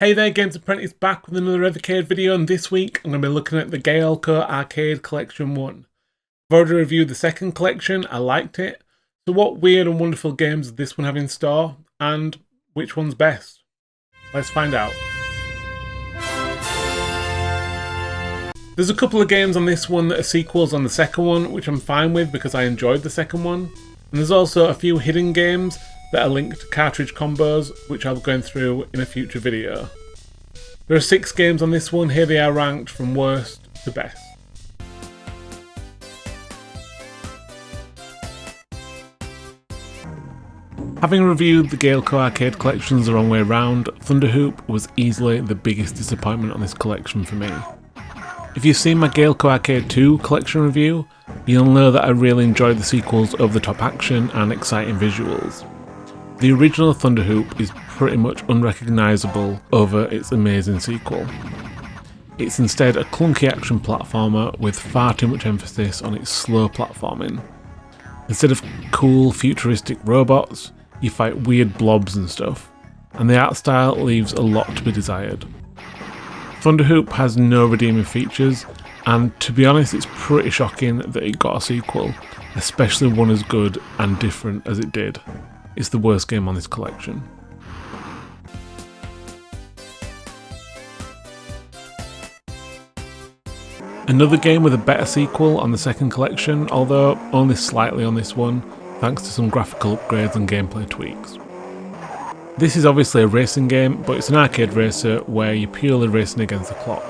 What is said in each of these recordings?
Hey there, Games Apprentice back with another EVERCADE video, and this week I'm going to be looking at the Gaelco Arcade Collection 1. I've already reviewed the second collection, I liked it. So what weird and wonderful games does this one have in store, and which one's best? Let's find out. There's a couple of games on this one that are sequels on the second one, which I'm fine with because I enjoyed the second one. And there's also a few hidden games that are linked to cartridge combos, which I'll be going through in a future video. There are 6 games on this one, here they are ranked from worst to best. Having reviewed the Gaelco Arcade collections the wrong way round, Thunderhoop was easily the biggest disappointment on this collection for me. If you've seen my Gaelco Arcade 2 collection review, you'll know that I really enjoyed the sequel's over-the-top action and exciting visuals. The original Thunderhoop is pretty much unrecognisable over its amazing sequel. It's instead a clunky action platformer with far too much emphasis on its slow platforming. Instead of cool futuristic robots, you fight weird blobs and stuff, and the art style leaves a lot to be desired. Thunderhoop has no redeeming features, and to be honest it's pretty shocking that it got a sequel, especially one as good and different as it did. It's the worst game on this collection. Another game with a better sequel on the second collection, although only slightly on this one, thanks to some graphical upgrades and gameplay tweaks. This is obviously a racing game, but it's an arcade racer where you're purely racing against the clock.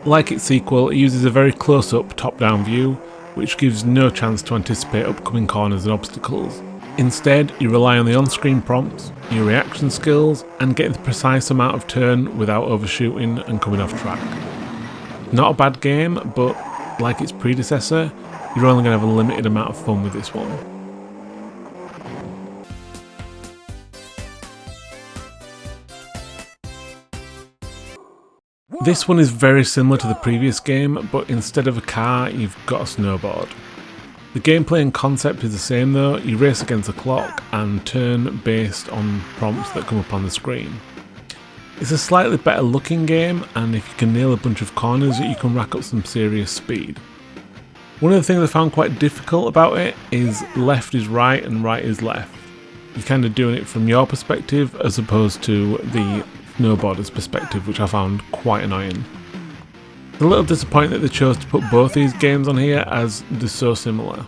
Like its sequel, it uses a very close-up, top-down view, which gives no chance to anticipate upcoming corners and obstacles. Instead, you rely on the on-screen prompts, your reaction skills, and getting the precise amount of turn without overshooting and coming off track. Not a bad game, but like its predecessor, you're only going to have a limited amount of fun with this one. This one is very similar to the previous game, but instead of a car, you've got a snowboard. The gameplay and concept is the same though, you race against the clock and turn based on prompts that come up on the screen. It's a slightly better looking game, and if you can nail a bunch of corners you can rack up some serious speed. One of the things I found quite difficult about it is left is right and right is left. You're kind of doing it from your perspective as opposed to the snowboarder's perspective, which I found quite annoying. It's a little disappointing that they chose to put both these games on here as they're so similar.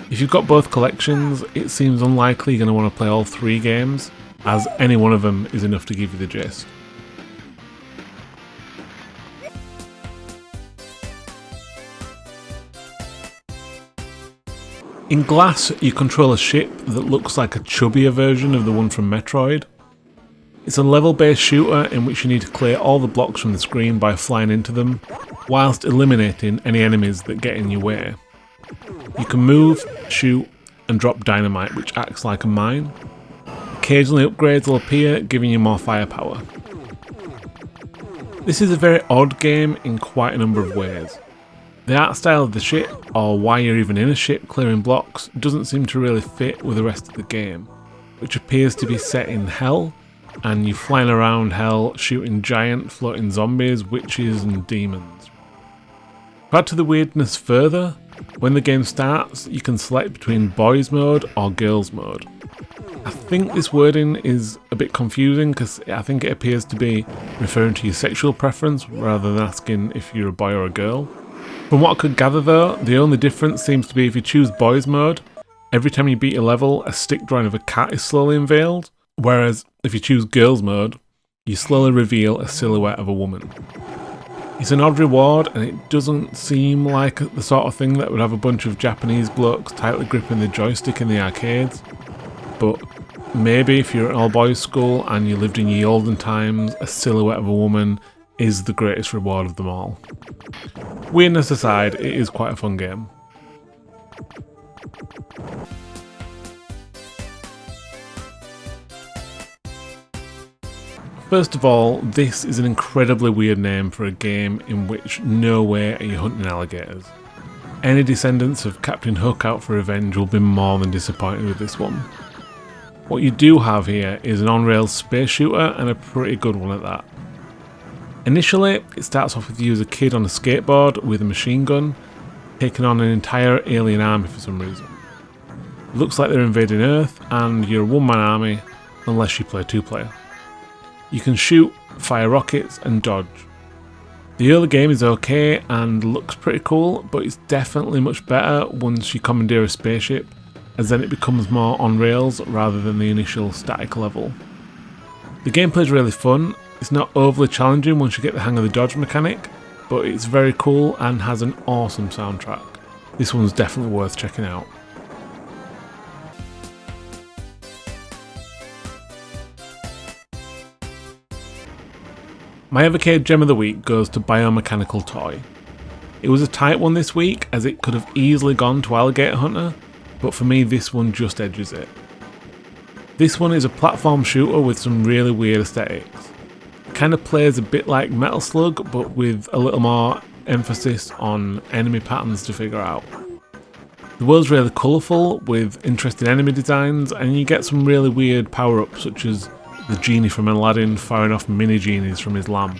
If you've got both collections, it seems unlikely you're going to want to play all 3 games, as any one of them is enough to give you the gist. In Glass, you control a ship that looks like a chubbier version of the one from Metroid. It's a level-based shooter in which you need to clear all the blocks from the screen by flying into them, whilst eliminating any enemies that get in your way. You can move, shoot, and drop dynamite, which acts like a mine. Occasionally upgrades will appear, giving you more firepower. This is a very odd game in quite a number of ways. The art style of the ship, or why you're even in a ship clearing blocks, doesn't seem to really fit with the rest of the game, which appears to be set in hell, and you're flying around hell shooting giant floating zombies, witches and demons. To add to the weirdness further, when the game starts you can select between boys mode or girls mode. I think this wording is a bit confusing because I think it appears to be referring to your sexual preference rather than asking if you're a boy or a girl. From what I could gather though, the only difference seems to be if you choose boys mode, every time you beat a level a stick drawing of a cat is slowly unveiled. Whereas if you choose girls mode, you slowly reveal a silhouette of a woman. It's an odd reward and it doesn't seem like the sort of thing that would have a bunch of Japanese blokes tightly gripping the joystick in the arcades. But maybe if you're at an all boys school and you lived in ye olden times, a silhouette of a woman is the greatest reward of them all. Weirdness aside, it is quite a fun game. First of all, this is an incredibly weird name for a game in which no way are you hunting alligators. Any descendants of Captain Hook out for revenge will be more than disappointed with this one. What you do have here is an on-rails space shooter, and a pretty good one at that. Initially, it starts off with you as a kid on a skateboard with a machine gun, taking on an entire alien army for some reason. It looks like they're invading Earth, and you're a one-man army, unless you play two-player. You can shoot, fire rockets, and dodge. The early game is okay and looks pretty cool, but it's definitely much better once you commandeer a spaceship, as then it becomes more on rails rather than the initial static level. The gameplay is really fun. It's not overly challenging once you get the hang of the dodge mechanic, but it's very cool and has an awesome soundtrack. This one's definitely worth checking out. My EVERCADE Gem of the Week goes to Biomechanical Toy. It was a tight one this week, as it could have easily gone to Alligator Hunter, but for me this one just edges it. This one is a platform shooter with some really weird aesthetics. It kind of plays a bit like Metal Slug, but with a little more emphasis on enemy patterns to figure out. The world's really colourful, with interesting enemy designs, and you get some really weird power-ups such as the genie from Aladdin firing off mini genies from his lamp.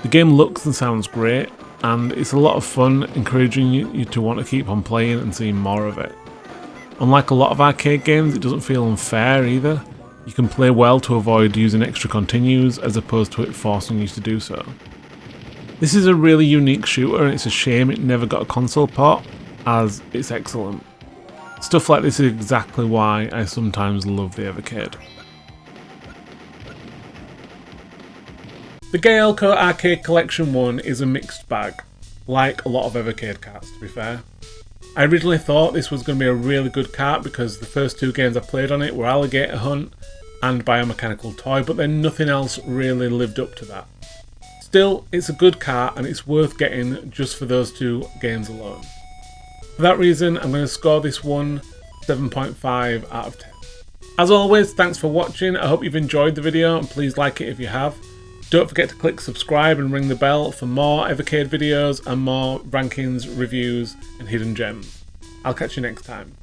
The game looks and sounds great, and it's a lot of fun, encouraging you to want to keep on playing and seeing more of it. Unlike a lot of arcade games, it doesn't feel unfair either. You can play well to avoid using extra continues as opposed to it forcing you to do so. This is a really unique shooter, and it's a shame it never got a console port, as it's excellent. Stuff like this is exactly why I sometimes love the EVERCADE. The Gaelco Arcade Collection 1 is a mixed bag, like a lot of EVERCADE carts to be fair. I originally thought this was going to be a really good cart because the first two games I played on it were Alligator Hunt and Biomechanical Toy, but then nothing else really lived up to that. Still, it's a good cart and it's worth getting just for those two games alone. For that reason, I'm going to score this one 7.5 out of 10. As always, thanks for watching. I hope you've enjoyed the video, and please like it if you have. Don't forget to click subscribe and ring the bell for more EVERCADE videos and more rankings, reviews and hidden gems. I'll catch you next time.